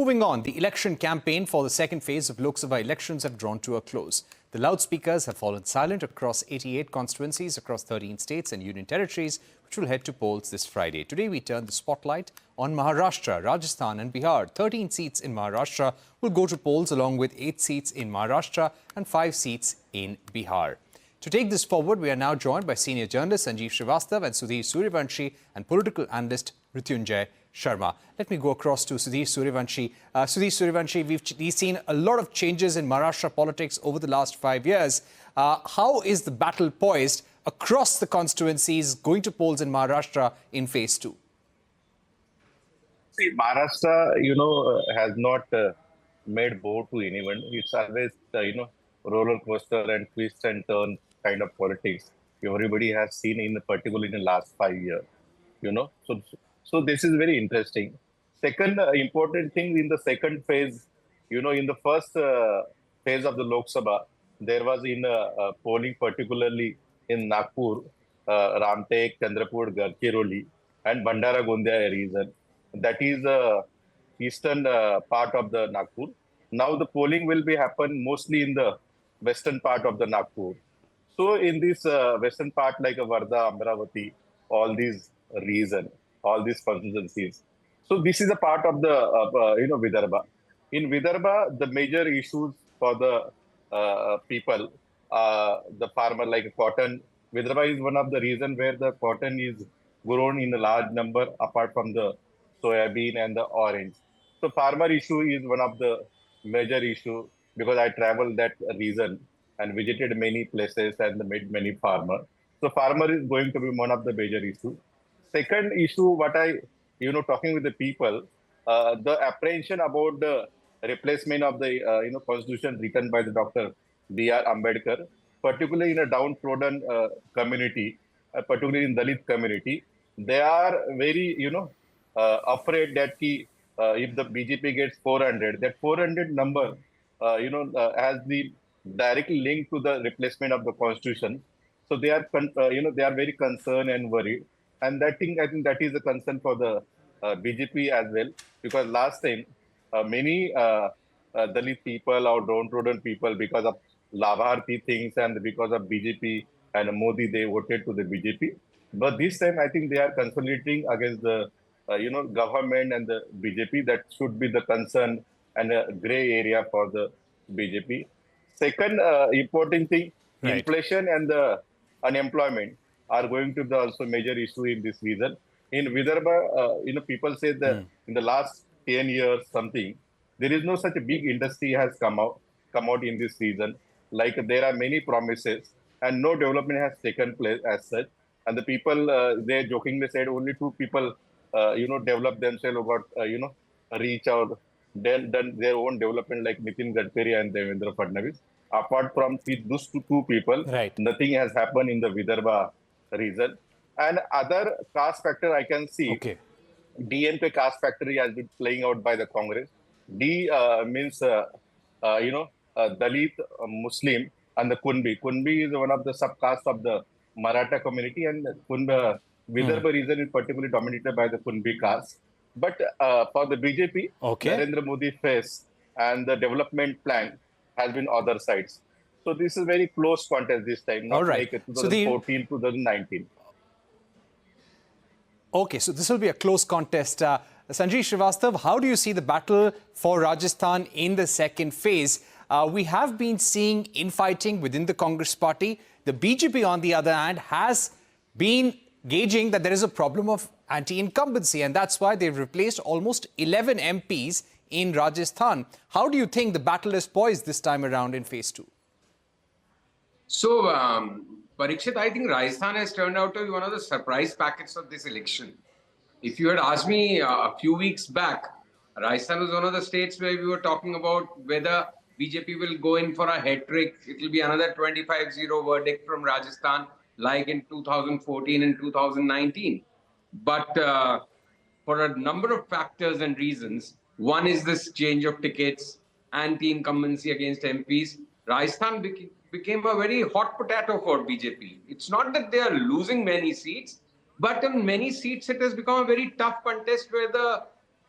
Moving on, the election campaign for the second phase of Lok Sabha elections have drawn to a close. The loudspeakers have fallen silent across 88 constituencies across 13 states and union territories, which will head to polls this Friday. Today, we turn the spotlight on Maharashtra, Rajasthan and Bihar. 13 seats in Maharashtra will go to polls along with 8 seats in Maharashtra and 5 seats in Bihar. To take this forward, we are now joined by senior journalist Sanjeev Sudhir and Sudhir Suryawanshi and political analyst Mrityunjay Sharma. Let me go across to Sudhir Suryawanshi. Sudhir Suryawanshi, we've seen a lot of changes in Maharashtra politics over the last 5 years. How is the battle poised across the constituencies going to polls in Maharashtra in phase 2? See, Maharashtra, has not made bow to anyone. It's always, roller coaster and twist and turn kind of politics. Everybody has seen in particular in the last 5 years, So this is very interesting. Second important thing in the second phase, in the first phase of the Lok Sabha, there was in polling particularly in Nagpur, Ramtek, Chandrapur, Gadchiroli and Bhandara Gondia region. That is eastern part of the Nagpur. Now the polling will be happen mostly in the western part of the Nagpur. So in this western part like Wardha, Amravati, all these region, all these constituencies. So this is a part of the, Vidarbha. In Vidarbha, the major issues for the people, the farmer like cotton, Vidarbha is one of the regions where the cotton is grown in a large number apart from the soybean and the orange. So farmer issue is one of the major issue because I traveled that region and visited many places and met many farmers. So farmer is going to be one of the major issues. Second issue, what I, talking with the people, the apprehension about the replacement of the, constitution written by the Dr. B.R. Ambedkar, particularly in a downtrodden community, particularly in Dalit community, they are very, afraid that if the BJP gets 400, that 400 number, has the directly linked to the replacement of the constitution. So they are, they are very concerned and worried. And that thing, I think that is a concern for the BJP as well, because last time many Dalit people or downtrodden people, because of Labharti things and because of BJP and Modi, they voted to the BJP. But this time, I think they are consolidating against the, government and the BJP. That should be the concern and a gray area for the BJP. Second important thing, right. Inflation and the unemployment are going to be also major issue in this region. In Vidarbha, people say that in the last 10 years something, there is no such a big industry has come out in this region. Like there are many promises and no development has taken place as such. And the people, they jokingly said only 2 people, develop themselves about, reach out, done their own development like Nitin Gadkari and Devendra Fadnavis. Apart from those two people, right. Nothing has happened in the Vidarbha region. And other caste factor I can see, DMK caste factory has been playing out by the Congress. D means, Dalit, Muslim, and the Kunbi. Kunbi is one of the subcaste of the Maratha community, and Vidarbha region is particularly dominated by the Kunbi caste. But for the BJP, Narendra Modi face and the development plan has been other sides. So this is very close contest this time, not like 2014, 2019. Okay, so this will be a close contest. Sanjeev Srivastava, how do you see the battle for Rajasthan in the second phase? We have been seeing infighting within the Congress party. The BJP, on the other hand, has been gauging that there is a problem of anti-incumbency, and that's why they've replaced almost 11 MPs in Rajasthan. How do you think the battle is poised this time around in phase 2? So, Parikshit, I think Rajasthan has turned out to be one of the surprise packets of this election. If you had asked me a few weeks back, Rajasthan was one of the states where we were talking about whether BJP will go in for a hat-trick. It will be another 25-0 verdict from Rajasthan, like in 2014 and 2019. But for a number of factors and reasons, one is this change of tickets, anti-incumbency against MPs. Rajasthan became a very hot potato for BJP. It's not that they are losing many seats, but in many seats it has become a very tough contest where the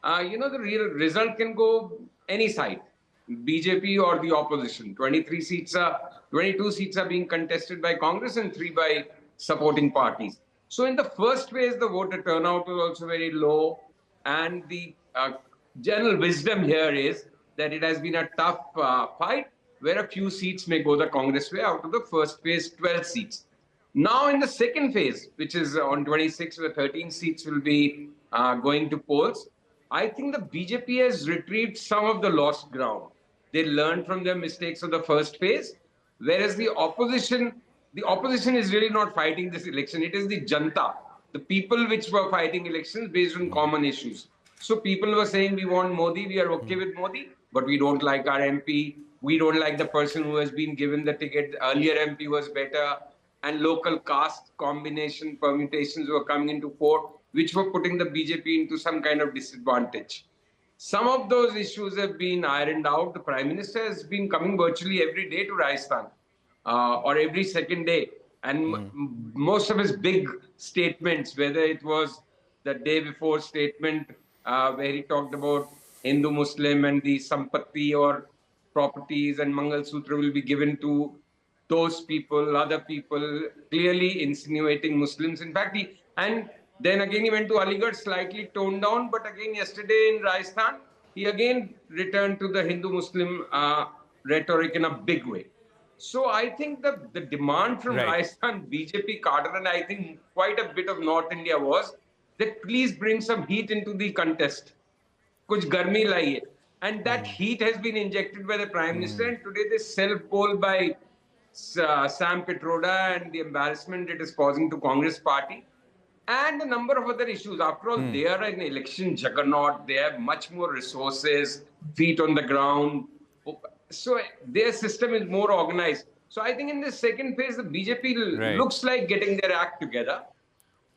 the real result can go any side, BJP or the opposition. 22 seats are being contested by Congress and 3 by supporting parties. So in the first phase, the voter turnout was also very low, and the general wisdom here is that it has been a tough fight, where a few seats may go the Congress way out of the first phase, 12 seats. Now, in the second phase, which is on 26, where 13 seats will be going to polls, I think the BJP has retrieved some of the lost ground. They learned from their mistakes of the first phase, whereas the opposition is really not fighting this election. It is the Janta, the people which were fighting elections based on common issues. So people were saying, we want Modi, we are okay with Modi, but we don't like our MP. We don't like the person who has been given the ticket. The earlier MP was better. And local caste combination permutations were coming into fore, which were putting the BJP into some kind of disadvantage. Some of those issues have been ironed out. The Prime Minister has been coming virtually every day to Rajasthan, or every second day. And most of his big statements, whether it was the day before statement where he talked about Hindu Muslim and the Sampatti or properties and Mangal Sutra will be given to those people, other people, clearly insinuating Muslims. In fact, and then again he went to Aligarh, slightly toned down, but again yesterday in Rajasthan, he again returned to the Hindu-Muslim rhetoric in a big way. So I think the demand from Rajasthan BJP cadre, and I think quite a bit of North India, was that please bring some heat into the contest. Kuch garmi laiye. And that heat has been injected by the Prime Minister. And today this self-poll by Sam Pitroda and the embarrassment it is causing to Congress party, and a number of other issues. After all, they are an election juggernaut. They have much more resources, feet on the ground. So their system is more organized. So I think in this second phase, the BJP looks like getting their act together.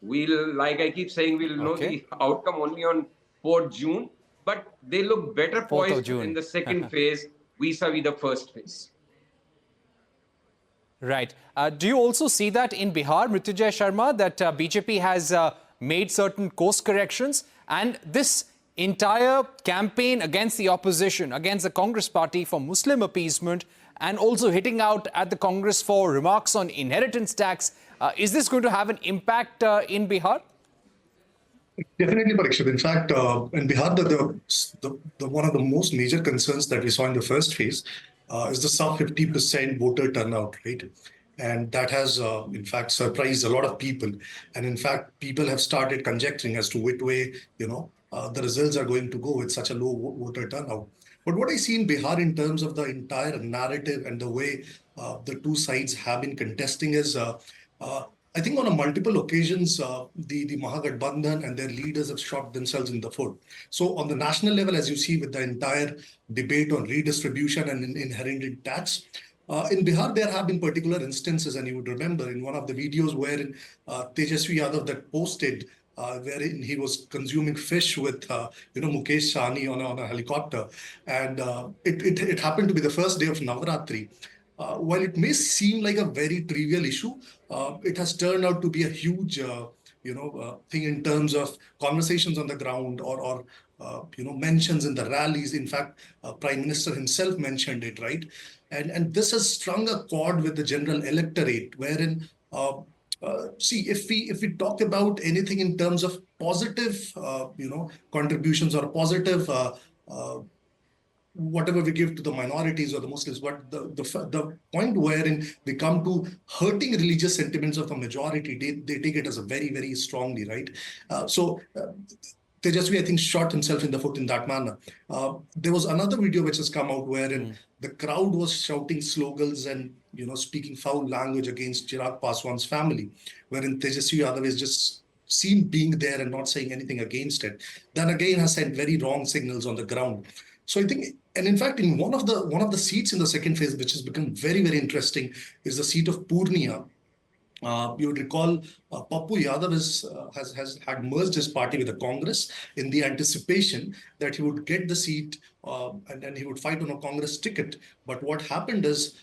We'll, like I keep saying, we'll know the outcome only on 4th June. But they look better poised in the second phase vis-a-vis the first phase. Right. Do you also see that in Bihar, Mrityunjay Sharma, that BJP has made certain course corrections, and this entire campaign against the opposition, against the Congress party for Muslim appeasement, and also hitting out at the Congress for remarks on inheritance tax, is this going to have an impact in Bihar? Definitely, Parikshit. In fact, in Bihar, one of the most major concerns that we saw in the first phase is the sub 50% voter turnout, right? And that has, in fact, surprised a lot of people. And in fact, people have started conjecturing as to which way, the results are going to go with such a low voter turnout. But what I see in Bihar in terms of the entire narrative and the way the two sides have been contesting is, I think on multiple occasions, the Mahagathbandhan and their leaders have shot themselves in the foot. So on the national level, as you see with the entire debate on redistribution and inherited tax, in Bihar, there have been particular instances, and you would remember in one of the videos wherein Tejasvi Yadav that posted, wherein he was consuming fish with, Mukesh Sahni on a helicopter. And it happened to be the first day of Navratri. While it may seem like a very trivial issue, it has turned out to be a huge, thing in terms of conversations on the ground or mentions in the rallies. In fact, Prime Minister himself mentioned it, right? And this has strung a chord with the general electorate, wherein, see, if we talk about anything in terms of positive, contributions or positive, whatever we give to the minorities or the Muslims, but the point wherein we come to hurting religious sentiments of the majority, they take it as a very, very strongly, right? Tejasvi, I think, shot himself in the foot in that manner. There was another video which has come out wherein the crowd was shouting slogans and, speaking foul language against Chirag Paswan's family, wherein Tejasvi Yadav is just seen being there and not saying anything against it. Then again has sent very wrong signals on the ground. So I think, and in fact, in one of the seats in the second phase, which has become very, very interesting, is the seat of Purnia. You would recall Pappu Yadav has had merged his party with the Congress in the anticipation that he would get the seat and he would fight on a Congress ticket. But what happened is,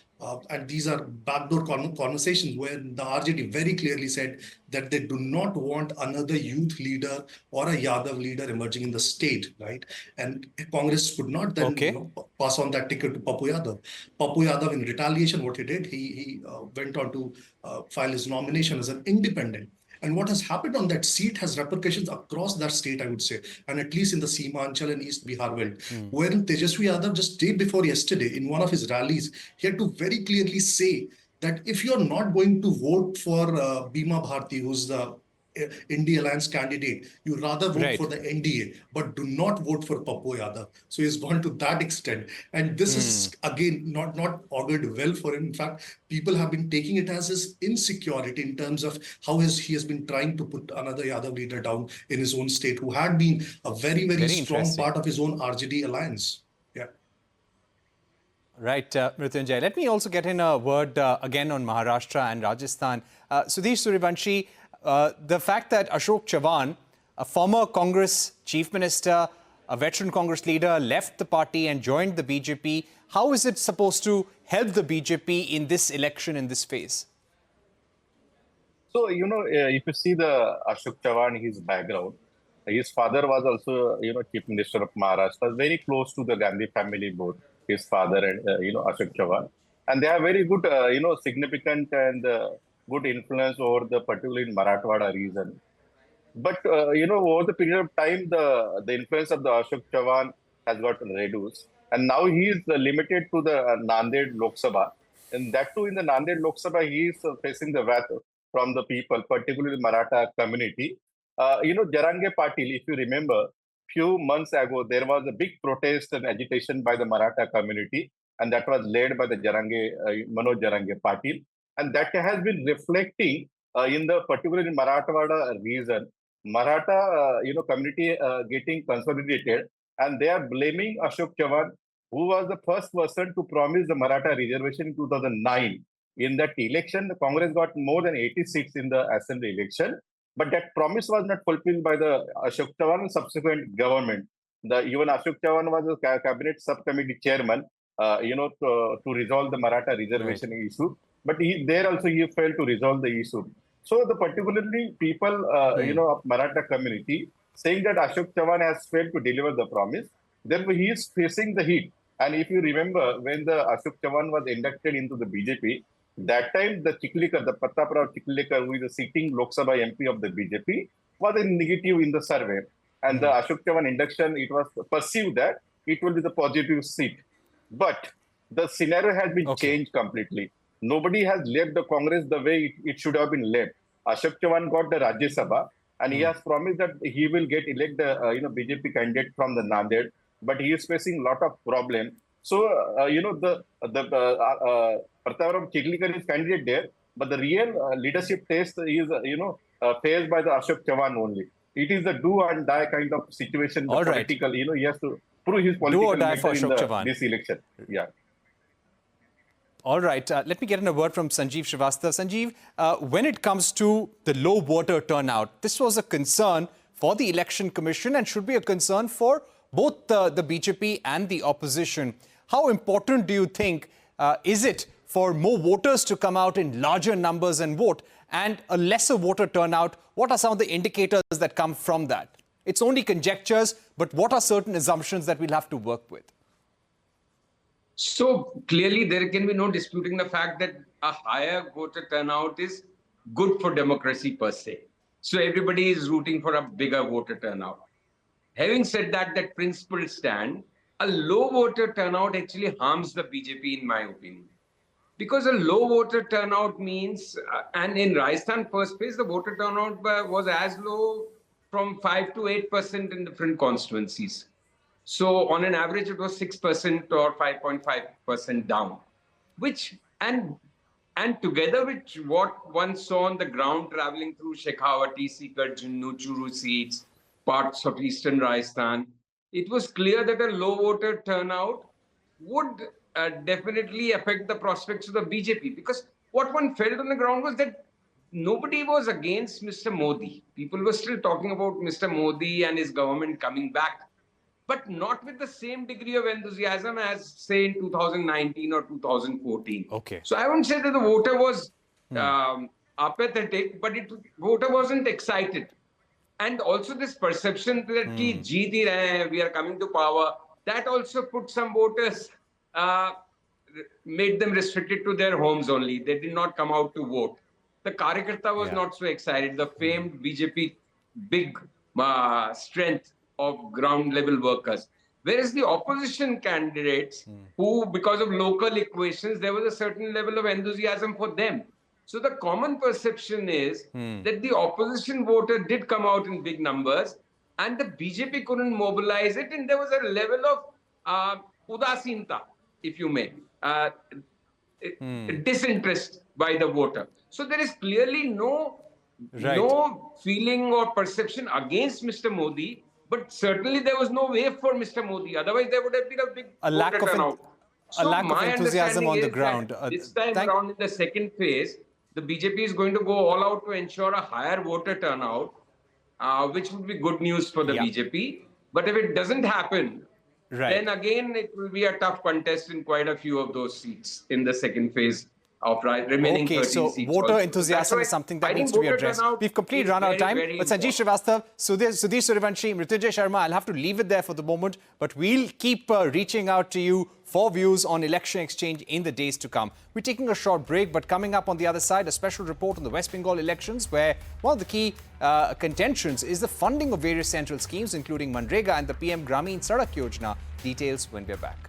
and these are backdoor conversations where the RJD very clearly said that they do not want another youth leader or a Yadav leader emerging in the state, right? And Congress could not then pass on that ticket to Papu Yadav. Papu Yadav, in retaliation, what he did, he went on to file his nomination as an independent. And what has happened on that seat has repercussions across that state, I would say, and at least in the Seemanchal and East Bihar belt, wherein Tejasvi Yadav just day before yesterday, in one of his rallies, he had to very clearly say that if you're not going to vote for Bima Bharti, who's the India Alliance candidate, you rather vote for the NDA, but do not vote for Papu Yadav. So he's gone to that extent. And this is, again, not augured well for him. In fact, people have been taking it as his insecurity in terms of how he has been trying to put another Yadav leader down in his own state, who had been a very, very strong part of his own RJD alliance. Yeah. Right, Mrityunjay. Let me also get in a word again on Maharashtra and Rajasthan. Sudhir, Suryawanshi, the fact that Ashok Chavan, a former Congress chief minister, a veteran Congress leader, left the party and joined the BJP, how is it supposed to help the BJP in this election, in this phase? So, if you see the Ashok Chavan, his background, his father was also, chief minister of Maharashtra, very close to the Gandhi family, both his father and, Ashok Chavan. And they have very good, significant and good influence over the particularly in Marathwada region. But, over the period of time, the influence of the Ashok Chavan has got reduced. And now he is limited to the Nanded Lok Sabha. And that too, in the Nanded Lok Sabha, he is facing the wrath from the people, particularly Maratha community. Jarange Patil, if you remember, few months ago, there was a big protest and agitation by the Maratha community. And that was led by the Manoj Jarange Patil. And that has been reflecting in the particularly Marathwada region, Maratha community getting consolidated, and they are blaming Ashok Chavan, who was the first person to promise the Maratha reservation in 2009. In that election, the Congress got more than 80 seats in the assembly election, but that promise was not fulfilled by the Ashok Chavan and subsequent government. Even Ashok Chavan was a cabinet subcommittee chairman, to resolve the Maratha reservation issue. But there also he failed to resolve the issue. So the particularly people, of Maratha community saying that Ashok Chavan has failed to deliver the promise. Therefore, he is facing the heat. And if you remember, when the Ashok Chavan was inducted into the BJP, that time the Chiklikar, the Pattaprao Chiklikar, who is the sitting Lok Sabha MP of the BJP, was a negative in the survey. And the Ashok Chavan induction, it was perceived that it will be the positive seat. But the scenario has been changed completely. Nobody has left the Congress the way it should have been left. Ashok Chavan got the Rajya Sabha, and he has promised that he will get elected, BJP candidate from the Nanded, but he is facing a lot of problems. So, the Pratapram Chiklikar is candidate there, but the real leadership test is, faced by the Ashok Chavan only. It is the do and die kind of situation. All right. Political, he has to prove his political merit in this election. Yeah. All right. Let me get in a word from Sanjeev Srivastava. Sanjeev, when it comes to the low voter turnout, this was a concern for the Election Commission and should be a concern for both the BJP and the opposition. How important do you think is it for more voters to come out in larger numbers and vote, and a lesser voter turnout? What are some of the indicators that come from that? It's only conjectures, but what are certain assumptions that we'll have to work with? So clearly there can be no disputing the fact that a higher voter turnout is good for democracy per se. So everybody is rooting for a bigger voter turnout. Having said that, that principle stand, a low voter turnout actually harms the BJP in my opinion. Because a low voter turnout means, and in Rajasthan first phase, the voter turnout was as low from 5 to 8% in different constituencies. So on an average, it was 6% or 5.5% down, which, and together with what one saw on the ground traveling through Shekhawati, Sikar, Junnu, Churu seats, parts of eastern Rajasthan, it was clear that a low voter turnout would definitely affect the prospects of the BJP, because what one felt on the ground was that nobody was against Mr. Modi. People were still talking about Mr. Modi and his government coming back. but not with the same degree of enthusiasm as, say, in 2019 or 2014. Okay. So I wouldn't say that the voter was apathetic, but voter wasn't excited. And also this perception that ki jeet hi rahe hain, we are coming to power, that also put some voters, made them restricted to their homes only. They did not come out to vote. The Karyakarta was not so excited. The famed BJP big strength of ground level workers. Whereas the opposition candidates, who, because of local equations, there was a certain level of enthusiasm for them. So the common perception is that the opposition voter did come out in big numbers and the BJP couldn't mobilize it, and there was a level of udasinta, if you may, disinterest by the voter. So there is clearly no feeling or perception against Mr. Modi, but certainly there was no way for Mr. Modi. Otherwise, there would have been a big voter turnout. A lack of enthusiasm on the ground. This time around in the second phase, the BJP is going to go all out to ensure a higher voter turnout, which would be good news for the BJP. But if it doesn't happen, then again it will be a tough contest in quite a few of those seats in the second phase of remaining 13 so seats. voter enthusiasm is something that needs to be addressed. We've completely run out of time. But Sanjeev Srivastava, Sudhir Suryawanshi, Mrityunjay Sharma, I'll have to leave it there for the moment. But we'll keep reaching out to you for views on election exchange in the days to come. We're taking a short break, but coming up on the other side, a special report on the West Bengal elections, where one of the key contentions is the funding of various central schemes, including Manrega and the PM Gramin Sadak Yojana. Details when we're back.